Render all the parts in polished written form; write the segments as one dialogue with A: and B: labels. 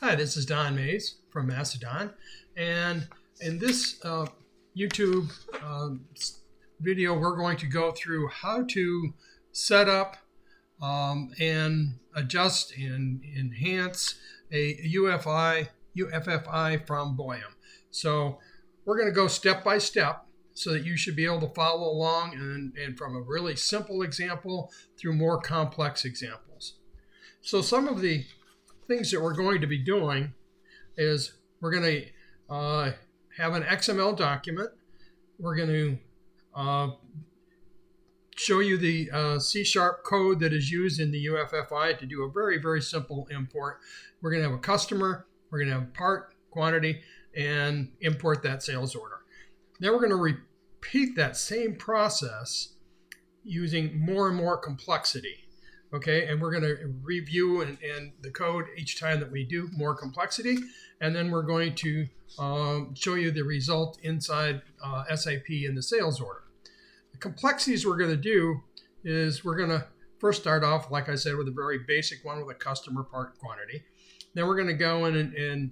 A: Hi, this is Don Mays from Mascidon, and in this YouTube video, we're going to go through how to set up and adjust and enhance a UFFI from Boyum. So we're going to go step by step so that you should be able to follow along and from a really simple example through more complex examples. So some of the things that we're going to be doing is we're going to have an XML document. We're going to show you the C# code that is used in the UFFI to do a very, very simple import. We're going to have a customer, we're going to have part, quantity, and import that sales order. Then we're going to repeat that same process using more and more complexity. Okay, and we're going to review and the code each time that we do more complexity, and then we're going to show you the result inside SAP in the sales order. The complexities we're going to do is we're going to first start off, like I said, with a very basic one with a customer, part, quantity. Then we're going to go in and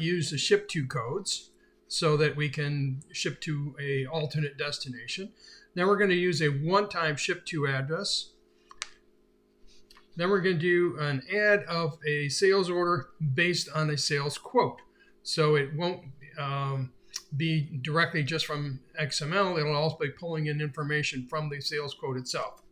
A: use the ship to codes so that we can ship to a alternate destination. Then we're going to use a one-time ship to address. Then we're going to do an add of a sales order based on a sales quote. So it won't be directly just from XML. It'll also be pulling in information from the sales quote itself.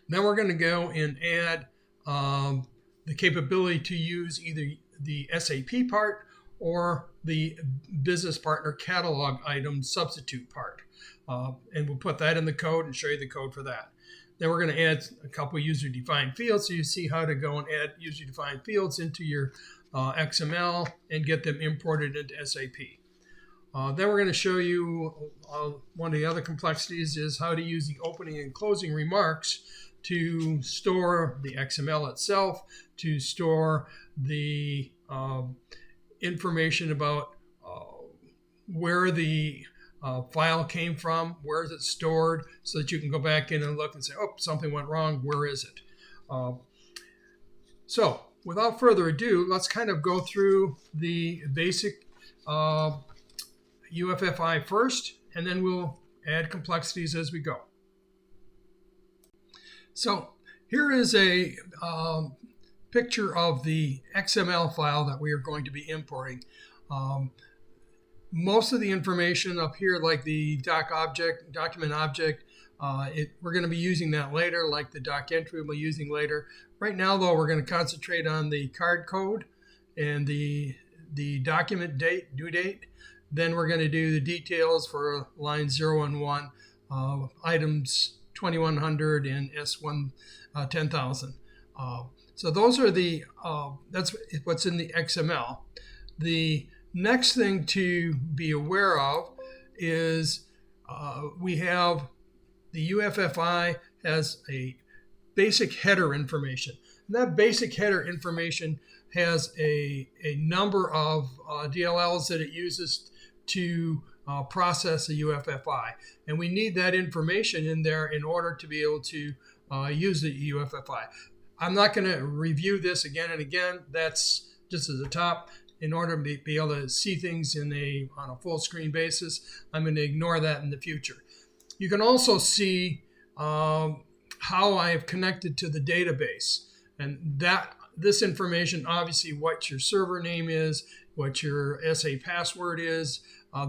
A: Then we're going to go and add the capability to use either the SAP part or the business partner catalog item substitute part. And we'll put that in the code and show you the code for that. Then we're going to add a couple user-defined fields so you see how to go and add user-defined fields into your XML and get them imported into SAP. Then we're going to show you one of the other complexities is how to use the opening and closing remarks to store the XML itself, to store the information about where the file came from, where is it stored, so that you can go back in and look and say, oh, something went wrong, where is it? So without further ado, let's kind of go through the basic UFFI first, and then we'll add complexities as we go. So here is a picture of the XML file that we are going to be importing. Most of the information up here, like the document object, we're going to be using that later, like the doc entry we'll be using later. Right now, though, we're going to concentrate on the card code and the document date, due date. Then we're going to do the details for lines 0 and 1, items 2100 and S1 10,000. So those are that's what's in the XML. The next thing to be aware of is we have the UFFI has a basic header information. And that basic header information has a number of DLLs that it uses to process a UFFI. And we need that information in there in order to be able to use the UFFI. I'm not going to review this again and again. That's just at the top. In order to be able to see things on a full screen basis, I'm going to ignore that in the future. You can also see how I have connected to the database. And this information, obviously what your server name is, what your SA password is,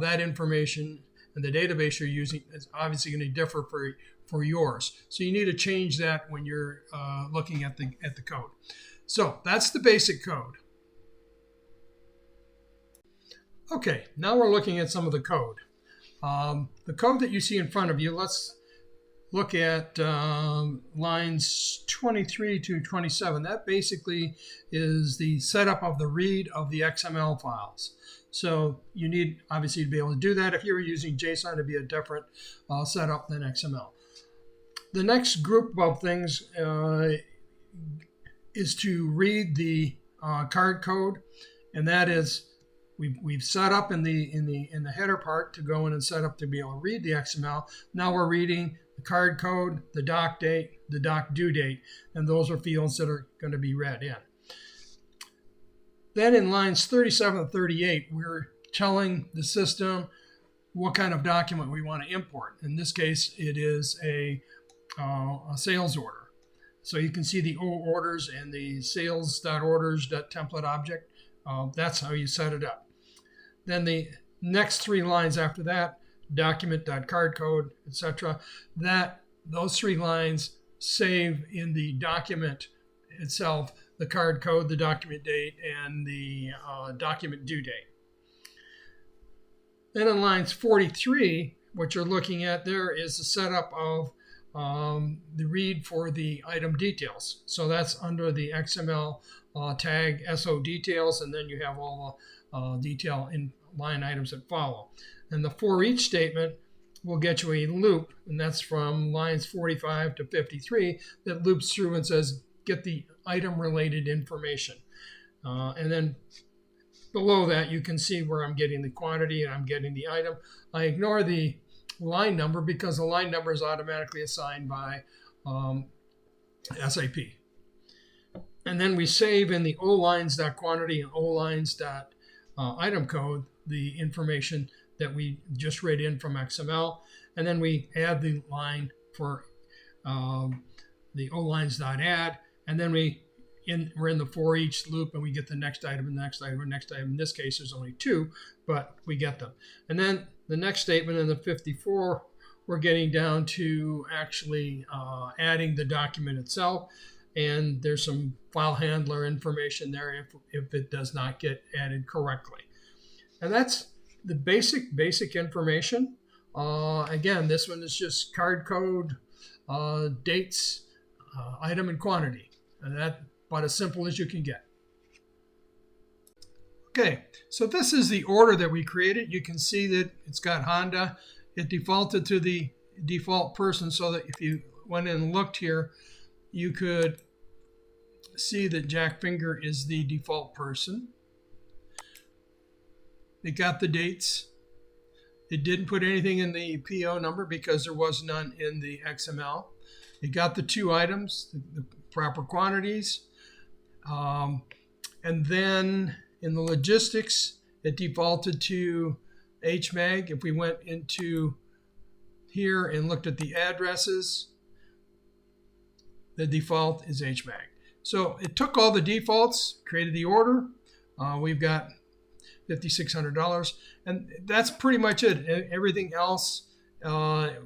A: that information and the database you're using is obviously going to differ for yours. So you need to change that when you're looking at the code. So that's the basic code. Okay, now we're looking at some of the code. The code that you see in front of you, let's look at lines 23 to 27. That basically is the setup of the read of the XML files. So you need, obviously, to be able to do that. If you were using JSON, it'd be a different setup than XML. The next group of things is to read the card code, and that is we've set up in the header part to go in and set up to be able to read the XML. Now we're reading the card code, the doc date, the doc due date, and those are fields that are going to be read in. Then in lines 37 and 38, we're telling the system what kind of document we want to import. In this case, it is a sales order. So you can see the O orders and the sales.orders.template object. That's how you set it up. Then the next 3 lines after that, document.cardcode, etc. Those 3 lines save in the document itself the card code, the document date, and the document due date. Then in lines 43, what you're looking at there is the setup of the read for the item details. So that's under the XML tag SO details, and then you have all the detail in line items that follow. And the for each statement will get you a loop, and that's from lines 45 to 53 that loops through and says, get the item related information. And then below that, you can see where I'm getting the quantity and I'm getting the item. I ignore the line number because the line number is automatically assigned by SAP. And then we save in the olines.quantity and olines.item code the information that we just read in from XML. And then we add the line for the olines.add. And then we're in the for each loop, and we get the next item and the next item and next item. In this case, there's only 2, but we get them. And then the next statement in the 54, we're getting down to actually adding the document itself. And there's some file handler information there if it does not get added correctly. And that's the basic information. Again, this one is just card code, dates, item, and quantity. And that's about as simple as you can get. Okay, so this is the order that we created. You can see that it's got Honda. It defaulted to the default person, so that if you went in and looked here, you could see that Jack Finger is the default person. It got the dates. It didn't put anything in the PO number because there was none in the XML. It got the 2 items, the proper quantities. And then in the logistics, it defaulted to HMAG. If we went into here and looked at the addresses, the default is HMAG. So it took all the defaults, created the order. We've got $5,600, and that's pretty much it. Everything else,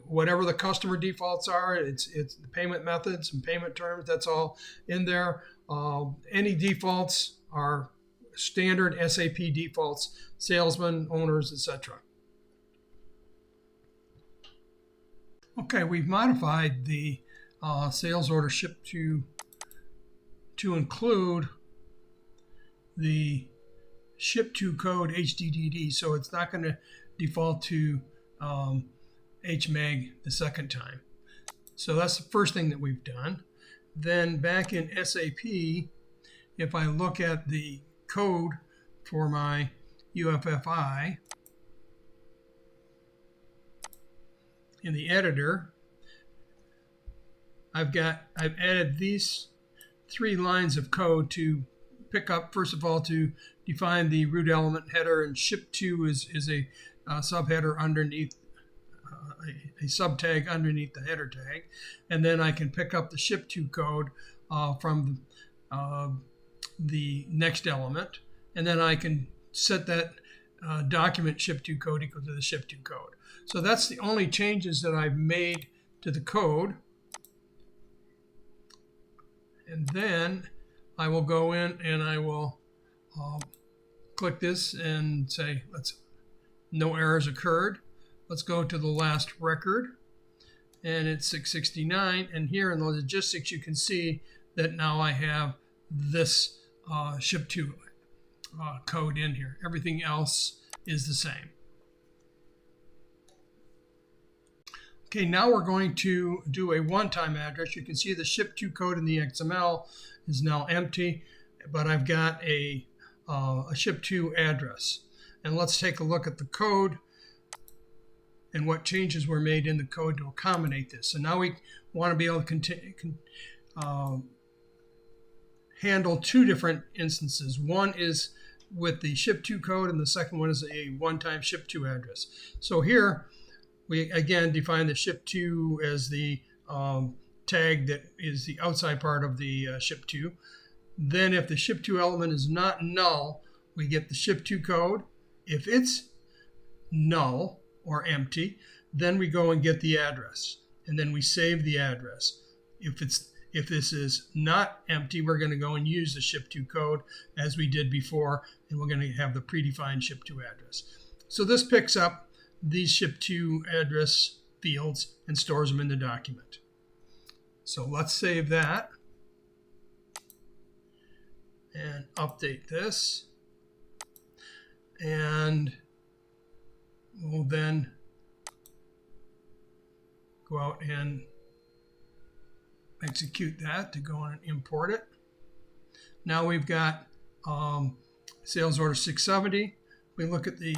A: whatever the customer defaults are, it's the payment methods and payment terms. That's all in there. Any defaults are standard SAP defaults, salesmen, owners, etc. Okay, we've modified the sales order ship to include the ship to code HDDD, so it's not going to default to HMAG the second time. So that's the first thing that we've done. Then back in SAP, if I look at the code for my UFFI in the editor, I've added these 3 lines of code to pick up, first of all, to define the root element header, and ship to is a subheader underneath a subtag underneath the header tag. And then I can pick up the ship to code from the next element, and then I can set that document ship to code equal to the ship to code. So that's the only changes that I've made to the code. And then I will go in and I will click this and say, no errors occurred. Let's go to the last record, and it's 669. And here in the logistics, you can see that now I have this ship to code in here. Everything else is the same. Okay, now we're going to do a one-time address. You can see the ship to code in the XML is now empty, but I've got a ship to address. And let's take a look at the code and what changes were made in the code to accommodate this. So now we want to be able to handle 2 different instances. One is with the ship to code, and the second one is a one-time ship to address. So here we again define the ship to as the tag that is the outside part of the ship to. Then if the ship to element is not null, we get the ship to code. If it's null or empty, then we go and get the address, and then we save the address. If this is not empty, we're going to go and use the ship to code as we did before, and we're going to have the predefined ship to address. So this picks up these ship to address fields and stores them in the document. So let's save that and update this, and we'll then go out and execute that to go on and import it. Now we've got sales order 670. We look at the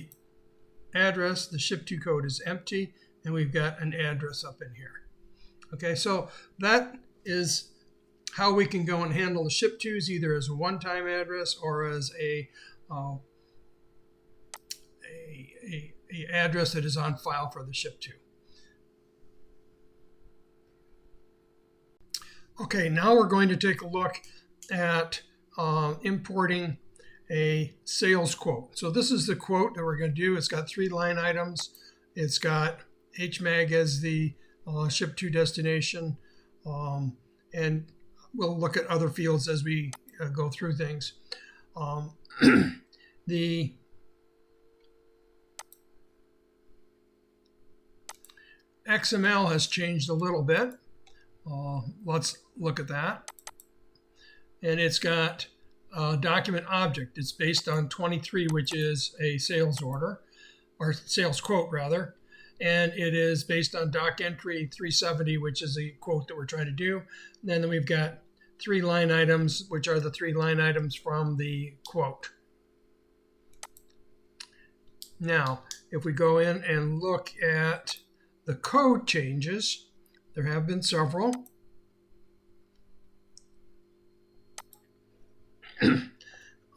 A: address, the ship to code is empty, and we've got an address up in here. Okay, so that is how we can go and handle the ship tos, either as a one-time address or as a address that is on file for the ship to. Okay, now we're going to take a look at importing a sales quote. So this is the quote that we're going to do. It's got 3 line items. It's got HMAG as the ship to destination, and we'll look at other fields as we go through things. The XML has changed a little bit. Let's look at that. And it's got a document object. It's based on 23, which is a sales order, or sales quote rather. And it is based on doc entry 370, which is a quote that we're trying to do. And then we've got 3 line items, which are the 3 line items from the quote. Now, if we go in and look at the code changes, there have been several.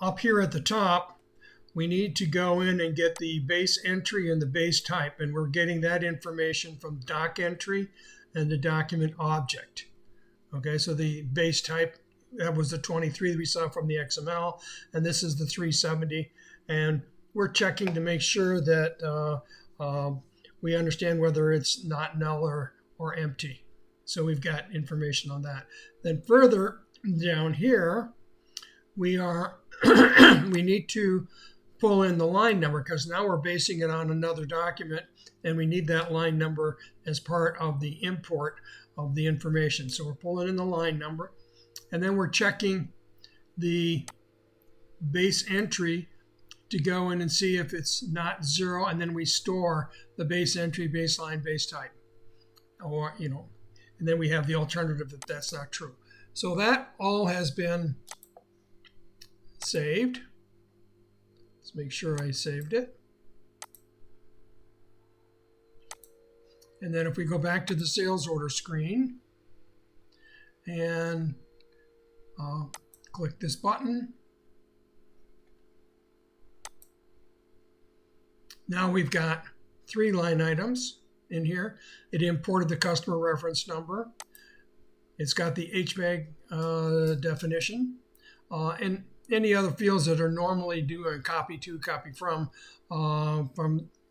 A: Up here at the top, we need to go in and get the base entry and the base type, and we're getting that information from doc entry and the document object. Okay, so the base type, that was the 23 that we saw from the XML, and this is the 370, and we're checking to make sure that we understand whether it's not null or empty. So we've got information on that. Then further down here, we need to pull in the line number, because now we're basing it on another document, and we need that line number as part of the import of the information. So we're pulling in the line number, and then we're checking the base entry to go in and see if it's not 0, and then we store the base entry, baseline, base type, or and then we have the alternative if that's not true. So that all has been saved. Let's make sure I saved it. And then if we go back to the sales order screen and click this button, now we've got 3 line items in here. It imported the customer reference number. It's got the HMAG definition, and any other fields that are normally doing copy to, copy from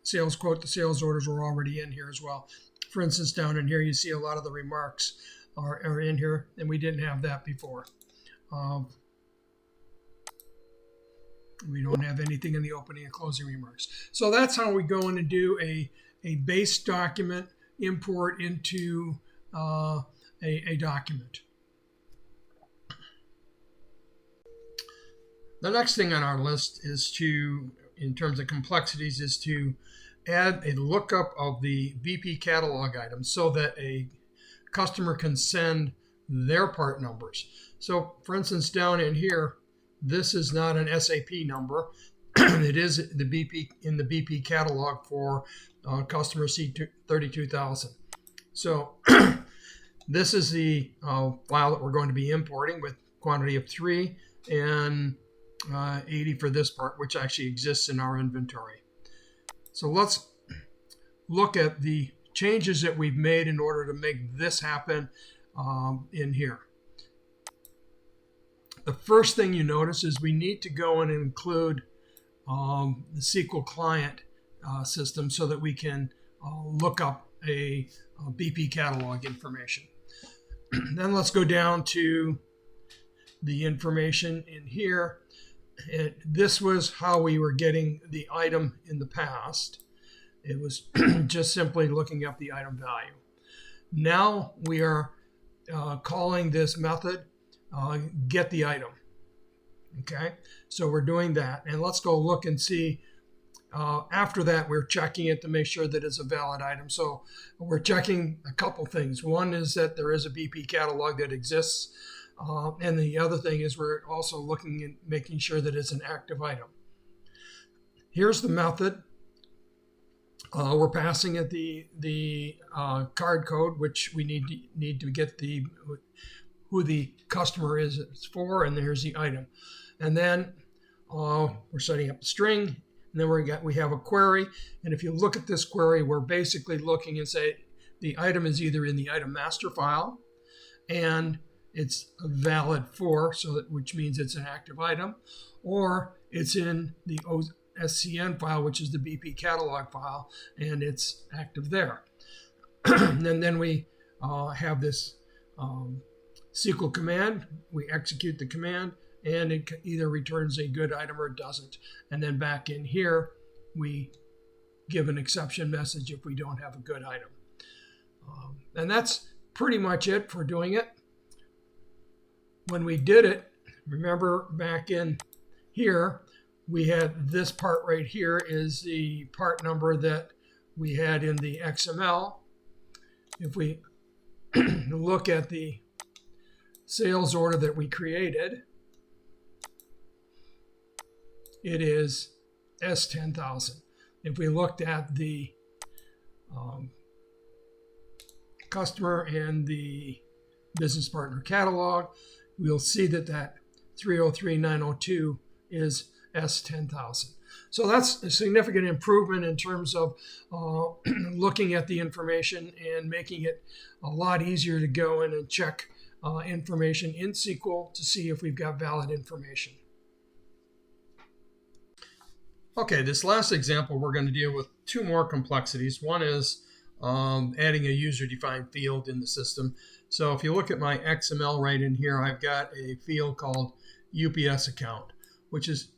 A: sales quote to sales orders are already in here as well. For instance, down in here, you see a lot of the remarks are in here, and we didn't have that before. We don't have anything in the opening and closing remarks. So that's how we go in and do a base document import into a document. The next thing on our list is to, in terms of complexities, is to add a lookup of the BP catalog items so that a customer can send their part numbers. So for instance, down in here, this is not an SAP number. It is the BP in the BP catalog for customer C32000. So this is the file that we're going to be importing with quantity of 3, and 80 for this part, which actually exists in our inventory. So let's look at the changes that we've made in order to make this happen in here. The first thing you notice is we need to go in and include the SQL client system so that we can look up a BP catalog information. Then let's go down to the information in here. This was how we were getting the item in the past. It was just simply looking up the item value. Now we are calling this method get the item. Okay, so we're doing that. And let's go look and see. After that, we're checking it to make sure that it's a valid item. So we're checking a couple things. One is that there is a BP catalog that exists. And the other thing is we're also looking at making sure that it's an active item. Here's the method. We're passing it the card code, which we need to get who the customer is for, and there's the item. And then we're setting up a string, and then we have a query. And if you look at this query, we're basically looking and say the item is either in the item master file, and it's valid for, which means it's an active item, or it's in the SCN file, which is the BP catalog file, and it's active there. And then we have this SQL command. We execute the command, and it either returns a good item or it doesn't. And then back in here, we give an exception message if we don't have a good item. And that's pretty much it for doing it. When we did it, remember back in here, we had this part right here is the part number that we had in the XML. If we look at the sales order that we created, it is S10,000. If we looked at the customer and the business partner catalog, we'll see that 303902 is S10,000. So that's a significant improvement in terms of looking at the information and making it a lot easier to go in and check information in SQL to see if we've got valid information. Okay, this last example, we're going to deal with two more complexities. One is adding a user-defined field in the system. So if you look at my XML right in here, I've got a field called UPS account, which is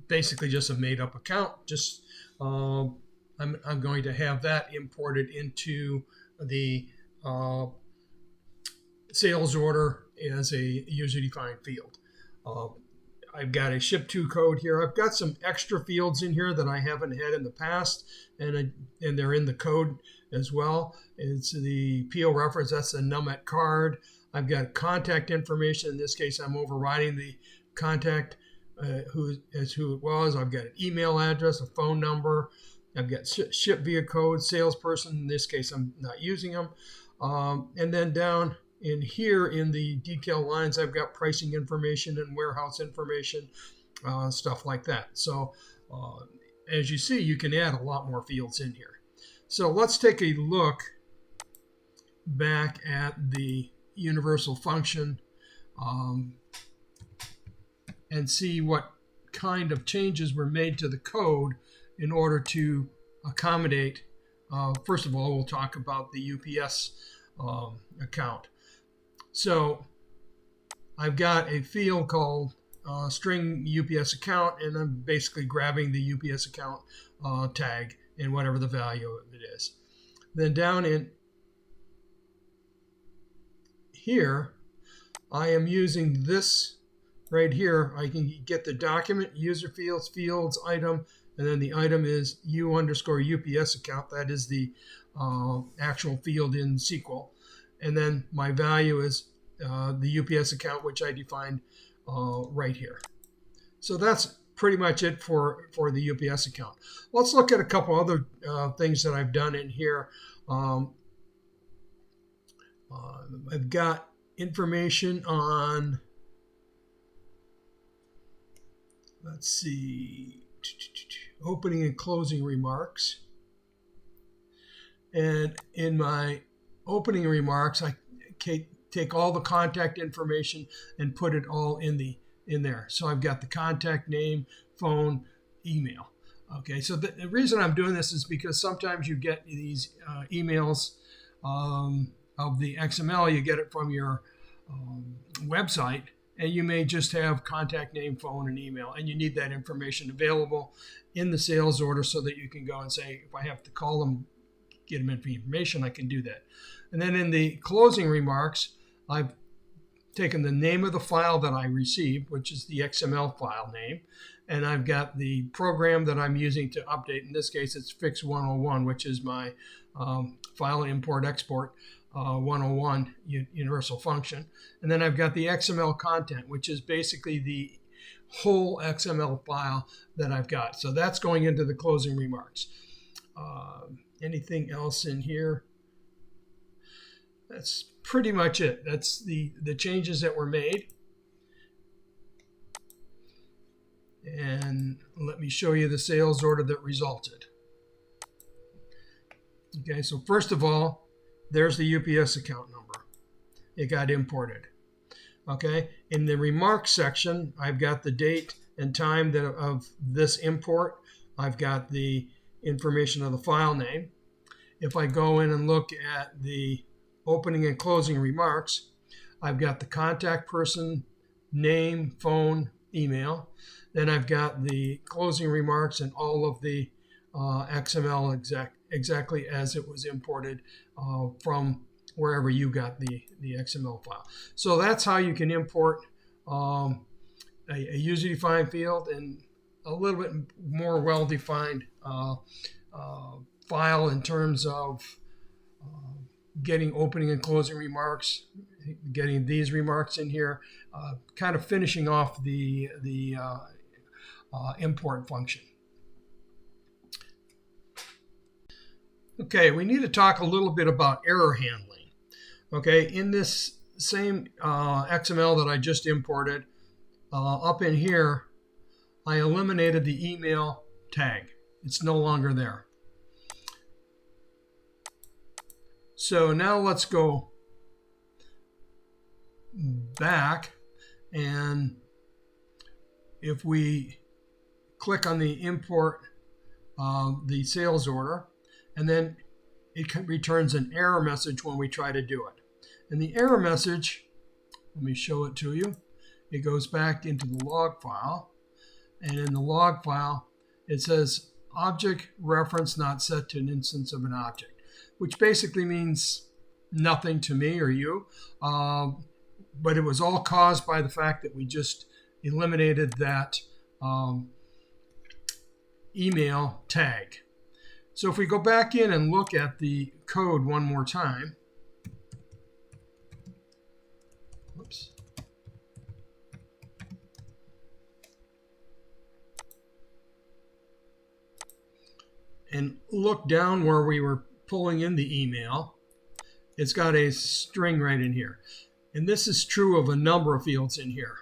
A: basically just a made-up account. Just I'm going to have that imported into the sales order as a user-defined field. I've got a ship to code here. I've got some extra fields in here that I haven't had in the past, and they're in the code as well. It's the PO reference, that's the NUMET card. I've got contact information. In this case, I'm overriding the contact who it was. I've got an email address, a phone number. I've got ship via code, salesperson. In this case, I'm not using them. And then down in here in the detail lines, I've got pricing information and warehouse information, stuff like that. So as you see, you can add a lot more fields in here. So let's take a look back at the universal function and see what kind of changes were made to the code in order to accommodate. First of all, we'll talk about the UPS account. So I've got a field called string UPS account, and I'm basically grabbing the UPS account tag and whatever the value of it is. Then down in here, I am using this right here. I can get the document, user fields, item, and then the item is U_UPS account. That is the actual field in SQL. And then my value is the UPS account, which I defined right here. So that's pretty much it for the UPS account. Let's look at a couple other things that I've done in here. I've got information on let's see, opening and closing remarks. And in my opening remarks, I take all the contact information and put it all in there. So I've got the contact name, phone, email. Okay, so the reason I'm doing this is because sometimes you get these emails of the XML, you get it from your website, and you may just have contact name, phone, and email, and you need that information available in the sales order so that you can go and say, if I have to call them, get them information, I can do that. And then in the closing remarks, I've taken the name of the file that I received, which is the XML file name, and I've got the program that I'm using to update. In this case, it's Fix 101, which is my file import export 101 universal function. And then I've got the XML content, which is basically the whole XML file that I've got. So that's going into the closing remarks. Anything else in here? That's pretty much it. That's the changes that were made. And let me show you the sales order that resulted. Okay, so first of all, there's the UPS account number. It got imported. Okay, in the remarks section, I've got the date and time of this import. I've got the information of the file name. If I go in and look at the opening and closing remarks, I've got the contact person, name, phone, email. Then I've got the closing remarks and all of the XML exactly as it was imported from wherever you got the XML file. So that's how you can import a user-defined field and a little bit more well-defined file in terms of getting opening and closing remarks, getting these remarks in here, kind of finishing off the import function. Okay, we need to talk a little bit about error handling. Okay, in this same XML that I just imported, up in here, I eliminated the email tag. It's no longer there. So now let's go back, and if we click on the import the sales order, and then it returns an error message when we try to do it. And the error message, let me show it to you. It goes back into the log file, and in the log file it says object reference not set to an instance of an object, which basically means nothing to me or you, but it was all caused by the fact that we just eliminated that email tag. So if we go back in and look at the code one more time, whoops. And look down where we were pulling in the email, it's got a string right in here. And this is true of a number of fields in here.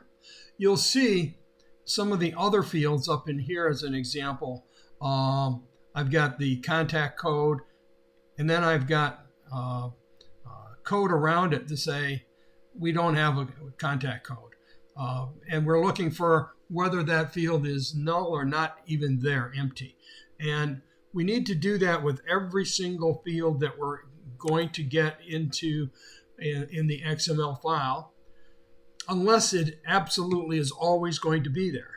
A: You'll see some of the other fields up in here as an example. I've got the contact code, and then I've got code around it to say we don't have a contact code. And we're looking for whether that field is null or not even there, empty. And we need to do that with every single field that we're going to get into in the XML file, unless it absolutely is always going to be there.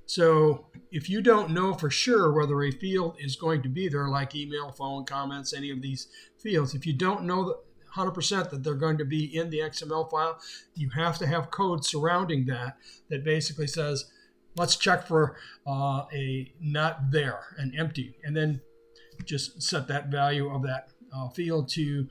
A: So if you don't know for sure whether a field is going to be there, like email, phone, comments, any of these fields, if you don't know 100% that they're going to be in the XML file, you have to have code surrounding that basically says, let's check for a not there, an empty, and then just set that value of that field to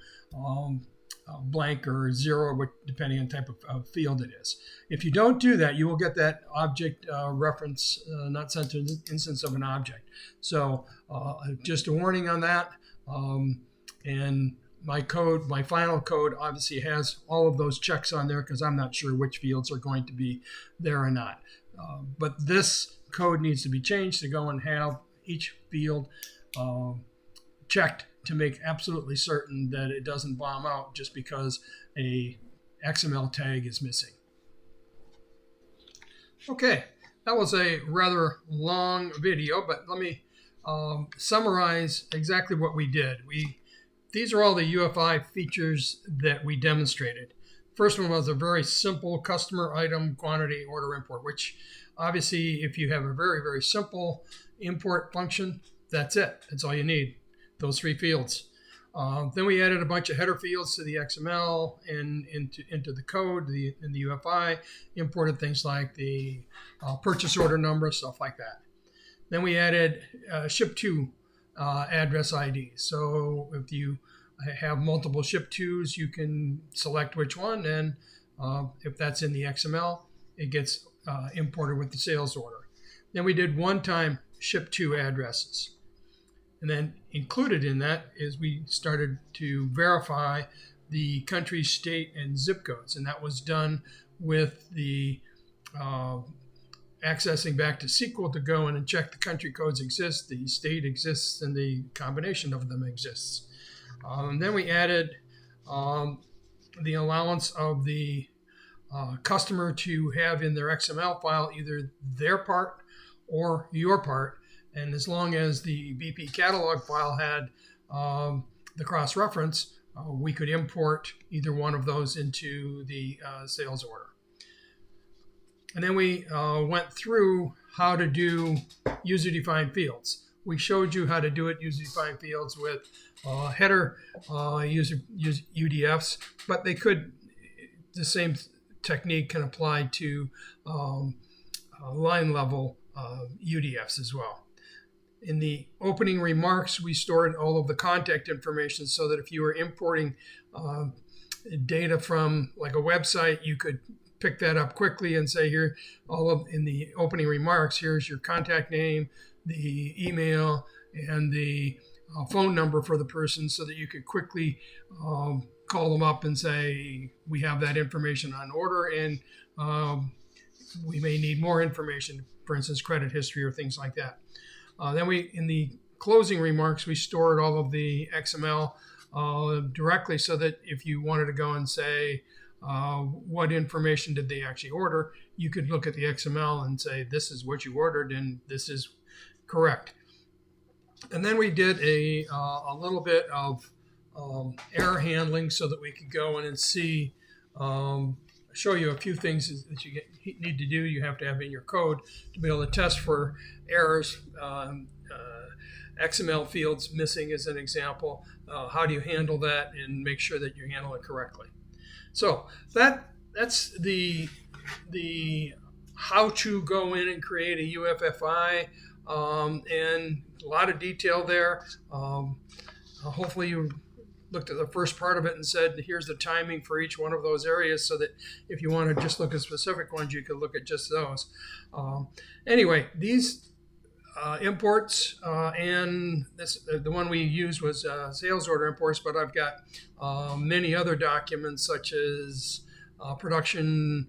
A: blank or 0, depending on the type of field it is. If you don't do that, you will get that object reference not sent to an instance of an object. So just a warning on that. And my final code obviously has all of those checks on there because I'm not sure which fields are going to be there or not. But this code needs to be changed to go and have each field checked to make absolutely certain that it doesn't bomb out just because a XML tag is missing. Okay, that was a rather long video, but let me summarize exactly what we did. These are all the UFI features that we demonstrated. First one was a very simple customer item quantity order import, which obviously if you have a very, very simple import function, that's it. That's all you need, those 3 fields. Then we added a bunch of header fields to the XML and into the code in the UFI, imported things like the purchase order number, stuff like that. Then we added ship to address ID. So if you have multiple ship tos, you can select which one, and if that's in the XML, it gets imported with the sales order. Then we did one-time ship to addresses. And then included in that is we started to verify the country, state, and zip codes. And that was done with the accessing back to SQL to go in and check the country codes exist, the state exists, and the combination of them exists. Then we added the allowance of the customer to have in their XML file either their part or your part. And as long as the BP catalog file had the cross-reference, we could import either one of those into the sales order. And then we went through how to do user-defined fields. We showed you how to do it user-defined fields with header UDFs, but the same technique can apply to line level UDFs as well. In the opening remarks, we stored all of the contact information so that if you were importing data from like a website, you could pick that up quickly and say, here, in the opening remarks, here's your contact name, the email, and the phone number for the person, so that you could quickly call them up and say, we have that information on order, and we may need more information, for instance, credit history or things like that. Then in the closing remarks, we stored all of the XML directly so that if you wanted to go and say, what information did they actually order, you could look at the XML and say, this is what you ordered and this is correct. And then we did a little bit of error handling so that we could go in and see, show you a few things that you need to do. You have to have in your code to be able to test for errors. XML fields missing as an example. How do you handle that and make sure that you handle it correctly? So that's the how to go in and create a UFFI, and a lot of detail there. Hopefully you looked at the first part of it and said, here's the timing for each one of those areas, so that if you want to just look at specific ones, you could look at just those. Anyway, these imports, and the one we used was sales order imports, but I've got many other documents such as production,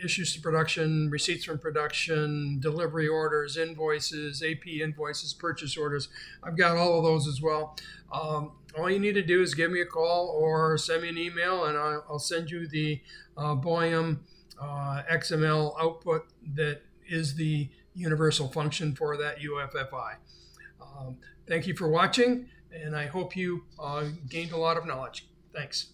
A: issues to production, receipts from production, delivery orders, invoices, AP invoices, purchase orders. I've got all of those as well. All you need to do is give me a call or send me an email, and I'll send you the Boyum XML output that is the universal function for that UFFI. Thank you for watching, and I hope you gained a lot of knowledge. Thanks.